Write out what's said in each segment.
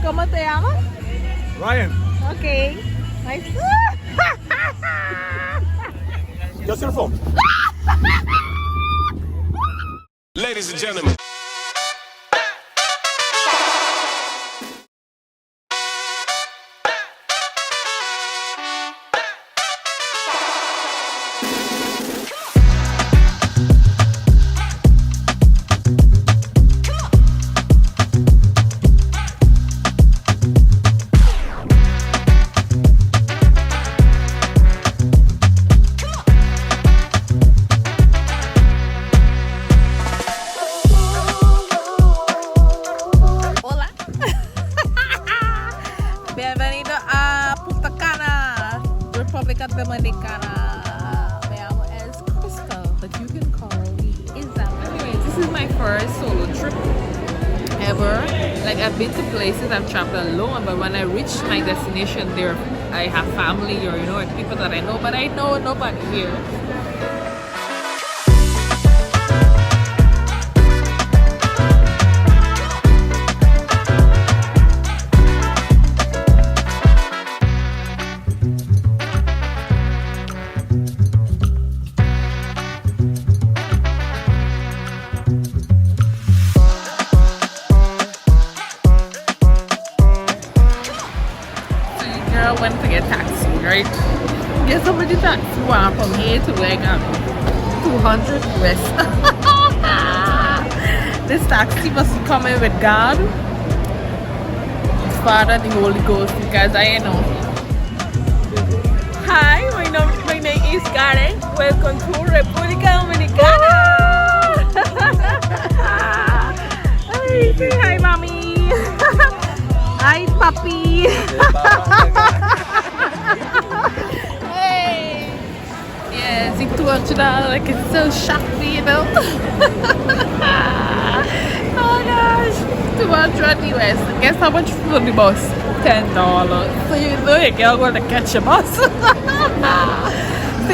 ¿Cómo te llamas? Ryan, Okay. Nice. just your phone. Ladies and gentlemen. Hola. Bienvenido a Punta Cana, República Dominicana. Me llamo es Crystal, but you can call me Isabel. Anyways, this is my first solo trip ever. Like, I've been to places, I've traveled alone, but when I reach my destination there, I have family or people that I know, but I know nobody here. Girl went to get taxi, right? Get somebody taxi one from here to like 200 US. This taxi was coming with God, His Father, the Holy Ghost, because I know. Hi, my name is Karen. Welcome to República Dominicana. Hey, say hi, mommy. Hi, papi. Hey. Yes, ik doe het like it's so shocked me, Oh gosh, 200 US. Guess how much for the bus? $10. So you know you can't go to catch a bus. So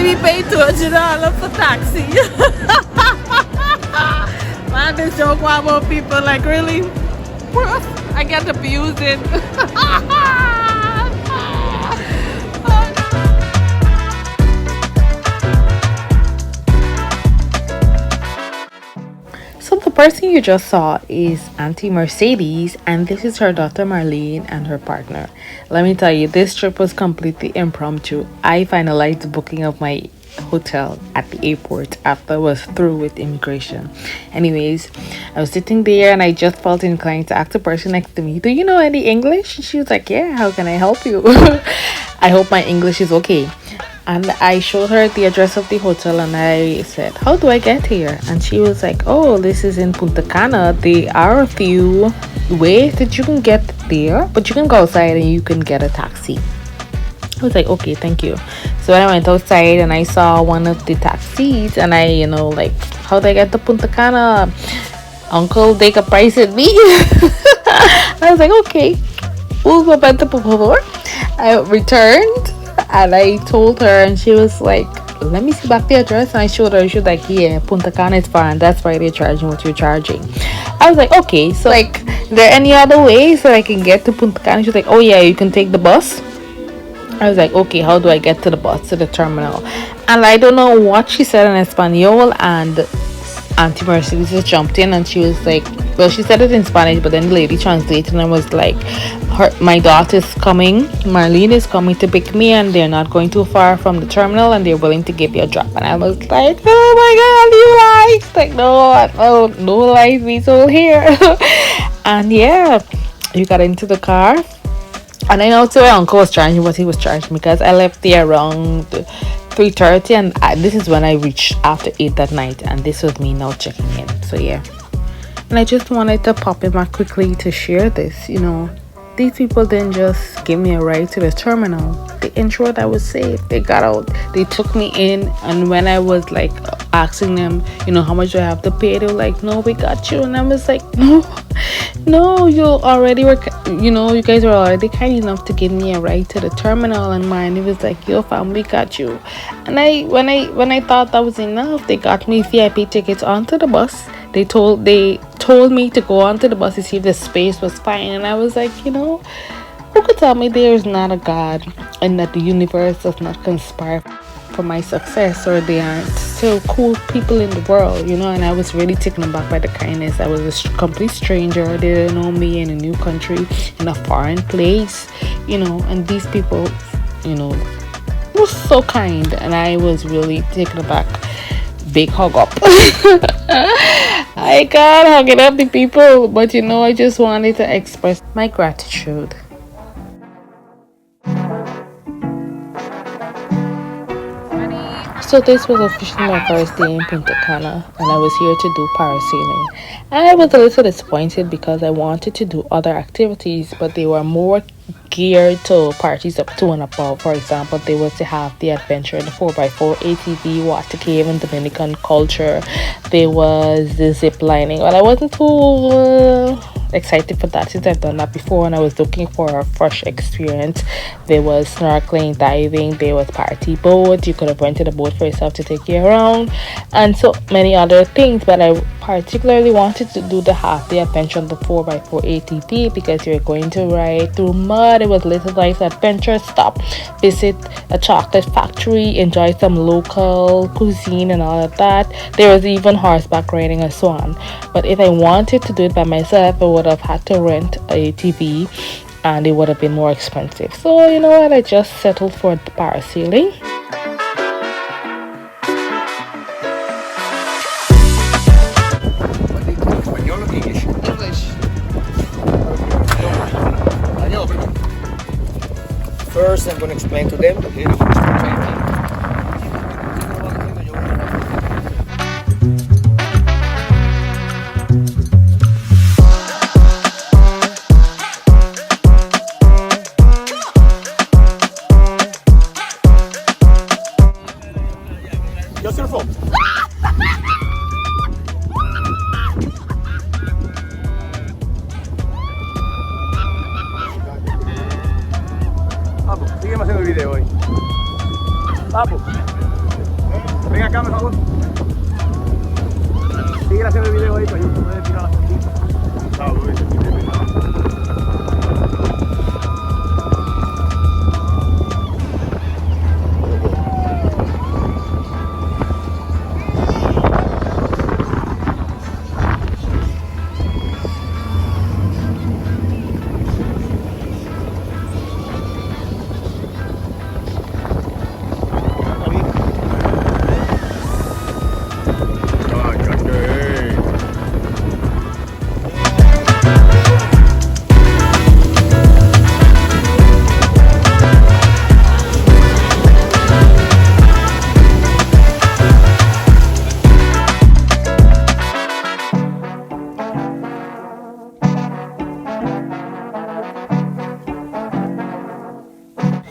we paid $200 for taxi. Man, this joke about people like really. I get abused. So the person you just saw is Auntie Mercedes, and this is her daughter Marlene and her partner. Let me tell you, this trip was completely impromptu. I finalized the booking of my hotel at the airport after I was through with immigration. Anyways, I was sitting there and I just felt inclined to ask the person next to me, do you know any English? She was like, yeah, how can I help you? I hope my English is okay. And I showed her the address of the hotel and I said, how do I get here? And she was like, oh, this is in Punta Cana. There are a few ways that you can get there, but you can go outside and you can get a taxi. I was like, okay, thank you. So when I went outside and I saw one of the taxis and I, like, how do I get to Punta Cana? Uncle, take a price at me. I was like, okay. Un momento, por favor. I returned and I told her and she was like, let me see back the address. And I showed her. She was like, yeah, Punta Cana is far and that's why they're charging what you're charging. I was like, okay, so like, is there any other way so I can get to Punta Cana? She was like, oh yeah, you can take the bus. I was like, okay, how do I get to the bus, to the terminal? And I don't know what she said in Espanol, and Auntie Mercedes just jumped in and she was like, well, she said it in Spanish, but then the lady translated and was like, my daughter's coming, Marlene is coming to pick me, and they're not going too far from the terminal, and they're willing to give you a drop. And I was like, oh my God, you lies! Like, no lies, we sold here. And yeah, we got into the car. And I know too, my uncle was charging what he was charging because I left there around 3:30, and this is when I reached after 8 that night, and this was me now checking in. So yeah, and I just wanted to pop in back quickly to share this. These people didn't just give me a ride to the terminal. They ensured I was safe. They got out. They took me in, and when I was like asking them, how much do I have to pay, they were like, no, we got you. And I was like, no, you already were, you guys were already kind enough to give me a ride to the terminal, and mine, it was like, your family got you. And when I thought that was enough, they got me VIP tickets onto the bus. They told told me to go onto the bus to see if the space was fine, and I was like, who could tell me there is not a God and that the universe does not conspire for my success, or they aren't still cool people in the world, And I was really taken aback by the kindness. I was a complete stranger. They didn't know me in a new country, in a foreign place, and these people, were so kind, and I was really taken aback. Big hug up. I can't hug it up the people, but I just wanted to express my gratitude. So this was officially my first day in Punta Cana, and I was here to do parasailing. I was a little disappointed because I wanted to do other activities, but they were more geared to parties up to and above. For example, they was to have the adventure in the 4x4 ATV, water cave and Dominican culture. There was the zip lining. Well, I wasn't too excited for that since I've done that before, and I was looking for a fresh experience. There was snorkeling, diving, there was party boat. You could have rented a boat for yourself to take you around, and so many other things. But I particularly wanted to do the half day adventure on the 4x4 ATV because you're going to ride through mud. It was little nice adventure. Stop, visit a chocolate factory, enjoy some local cuisine and all of that. There was even horseback riding and so on. But if I wanted to do it by myself, I would have had to rent a ATV, and it would have been more expensive. So you know what, I just settled for the parasailing. First, I'm going to explain to them. Your cell phone. Papu, sígueme haciendo el video hoy. Papu, ven acá, por favor. Sigue haciendo el video ahí para yo poder tirar la fotito.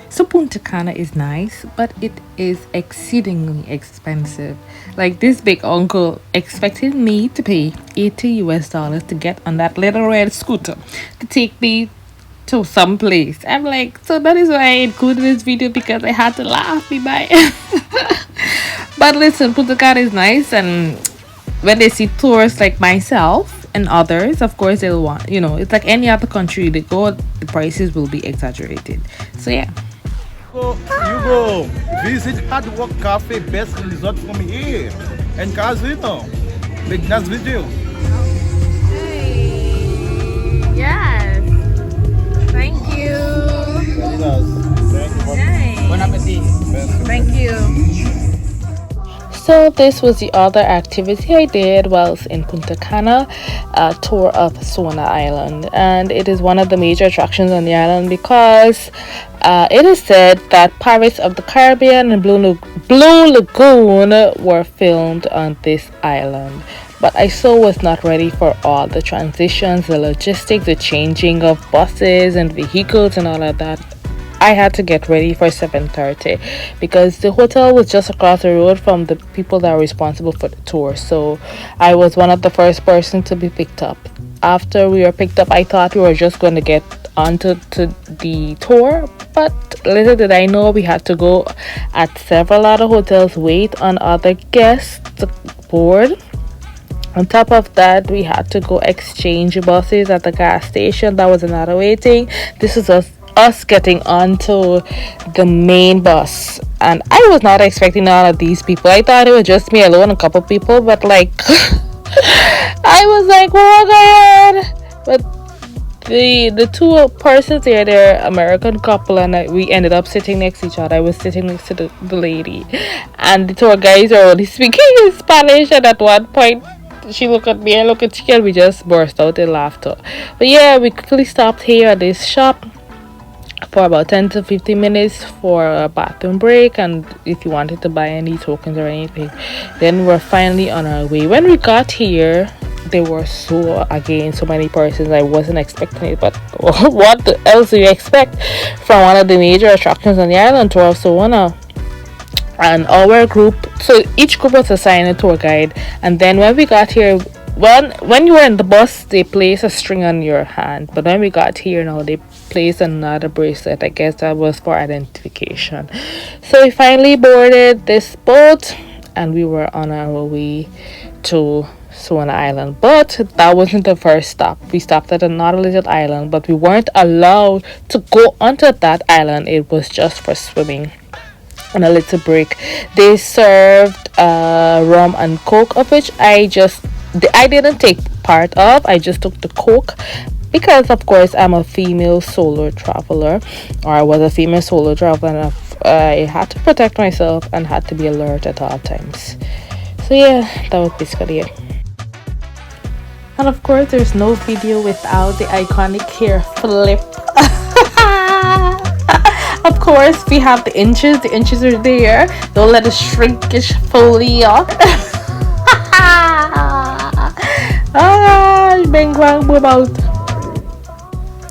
So Punta Cana is nice, but it is exceedingly expensive. Like, this big uncle expected me to pay $80 to get on that little red scooter to take me to some place. I'm like, so that is why I included this video, because I had to laugh me by. But listen, Punta Cana is nice, and when they see tourists like myself and others, of course they'll want, it's like any other country they go, the prices will be exaggerated. So yeah. You go visit Hard Rock Cafe, best resort from here. And Casino. Make nice video. Yes. Thank you. Very nice. Bon appetit. Thank you. So this was the other activity I did whilst in Punta Cana, a tour of Saona Island, and it is one of the major attractions on the island because it is said that Pirates of the Caribbean and Blue Lagoon were filmed on this island. But I so was not ready for all the transitions, the logistics, the changing of buses and vehicles and all of that. I had to get ready for 7:30 because the hotel was just across the road from the people that are responsible for the tour. So I was one of the first person to be picked up. After we were picked up, I thought we were just going to get onto the tour, but little did I know we had to go at several other hotels, wait on other guests to board. On top of that, we had to go exchange buses at the gas station. That was another waiting. This is us getting onto the main bus, and I was not expecting all of these people. I thought it was just me alone, a couple people, but like I was like, oh my god! But the two persons there, they're American couple, and we ended up sitting next to each other. I was sitting next to the lady, and the tour guys are only speaking in Spanish, and at one point she looked at me, I looked at her, and we just burst out in laughter. But yeah, we quickly stopped here at this shop for about 10 to 15 minutes for a bathroom break, and if you wanted to buy any tokens or anything. Then we're finally on our way. When we got here, there were so many persons. I wasn't expecting it, but what else do you expect from one of the major attractions on the island, tour of Saona? And our group, so each group was assigned a tour guide, and then when we got here, when you were in the bus, they place a string on your hand, but when we got here now, they placed another bracelet. I guess that was for identification. So we finally boarded this boat, and we were on our way to Saona Island. But that wasn't the first stop. We stopped at another little island, but we weren't allowed to go onto that island. It was just for swimming. On a little break, they served rum and coke, of which I didn't take part of. I just took the coke because, of course, I'm a female solo traveler, or I was a female solo traveler, and I had to protect myself and had to be alert at all times. So yeah, that was basically it. And of course, there's no video without the iconic hair flip. Of course, we have the inches. The inches are there. Don't let the shrinkage fool you. Bang bang boom out.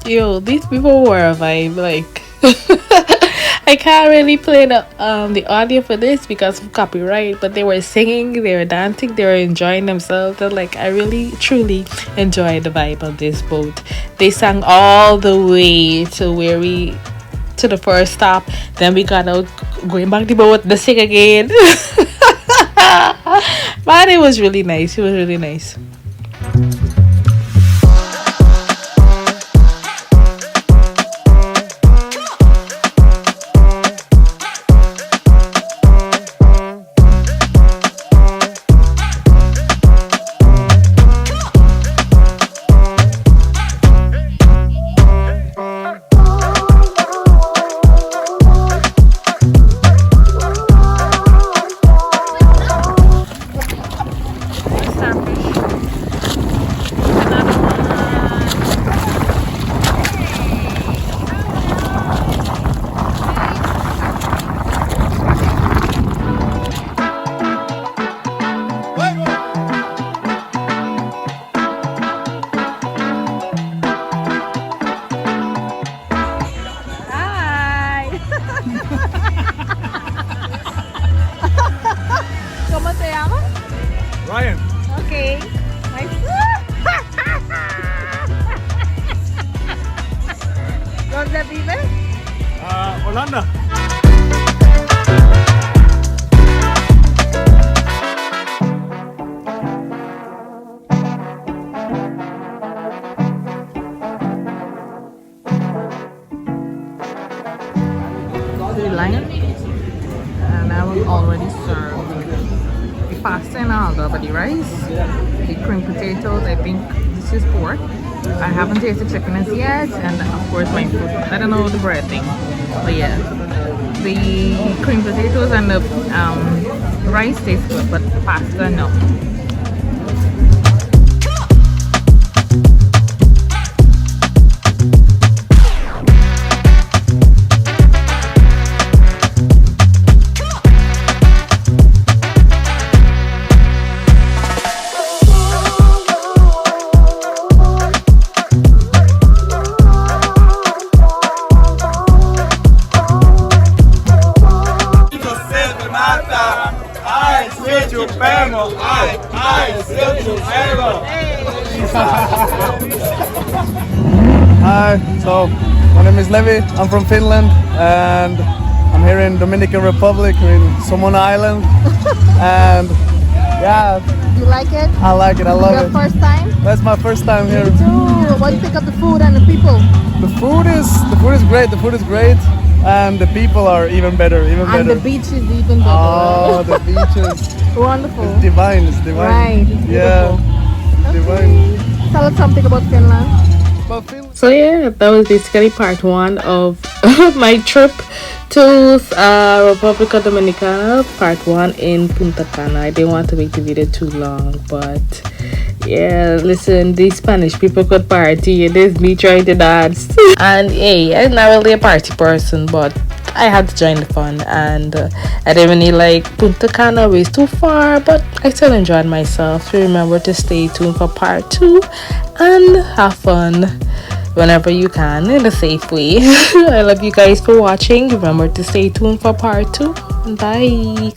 Yo, these people were a vibe. Like, I can't really play the audio for this because of copyright. But they were singing, they were dancing, they were enjoying themselves. And like, I really truly enjoyed the vibe of this boat. They sang all the way to the first stop. Then we got out, going back the boat, the sing again. But it was really nice. It was really nice. ¿Cómo te llamas? Ryan. Okay. Nice. ¿Dónde vives? Holanda. The line, and I was already served the pasta and alga, the rice, the cream potatoes. I think this is pork. I haven't tasted chicken as yet, and of course my food. I don't know the bread thing, but yeah, the cream potatoes and the rice taste good, but the pasta no. Hi, so my name is Levi, I'm from Finland and I'm here in Dominican Republic, we're in Saona Island and yeah, You like it? I like it. I love Your it. first time? That's my first time here. Ooh, what do you think of the food and the people? The food is great. The food is great, and the people are even better. Even And better. the beach is even better. Oh, the beaches. Wonderful. It's divine. It's divine. Right, it's Yeah. Divine. Tell us something about Finland. But Finland. So yeah, that was basically part one of my trip to Republica Dominicana, part one in Punta Cana. I didn't want to make the video too long, but yeah, listen, these Spanish people could party and there's me trying to dance. And hey, I'm not really a party person, but I had to join the fun, and I didn't really like Punta Cana, was too far, but I still enjoyed myself. So remember to stay tuned for part two and have fun whenever you can in a safe way. I love you guys for watching. Remember to stay tuned for part two. Bye.